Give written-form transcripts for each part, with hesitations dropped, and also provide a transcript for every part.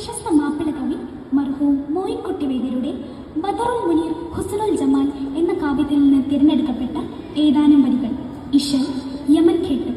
പ്രശസ്ത മാപ്പിള കവി മർഹൂം മോയിൻകുട്ടി വൈദ്യരുടെ ബദറുൽ മുനീർ ഹുസ്നുൽ ജമാൽ എന്ന കാവ്യത്തിൽ നിന്ന് തിരഞ്ഞെടുക്കപ്പെട്ട ഏതാനും വരികൾ. ഇശൽ യമൻ കേട്ടു.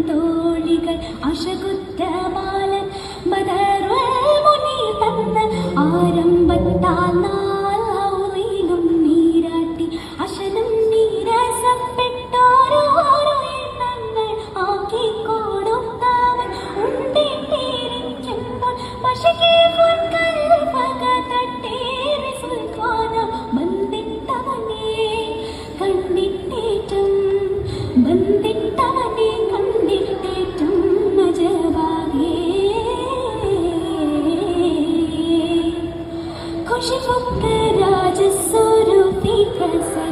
തോളികൾ അശകുദ്ധമാലൻ ബദറുൽ മുനീർ തന്ന ആരംഭത്താൽ നാളിലും നീരാട്ടി അശലും നീരസപ്പെട്ടോരോരോ എണ്ണങ്ങൾ ആക്കി കൊടുത്തവൻ ഉണ്ടിട്ടിരിക്കുമ്പോൾ പക്ഷേ പകതട്ടേറെ സുൽത്താന ബന്ധിട്ടവനെ കണ്ടിട്ടേറ്റം ബന്ധിട്ടവനെ കണ്ടിട്ടേറ്റം നജബാഗേ खुशबू का राज स्वरूपी कसर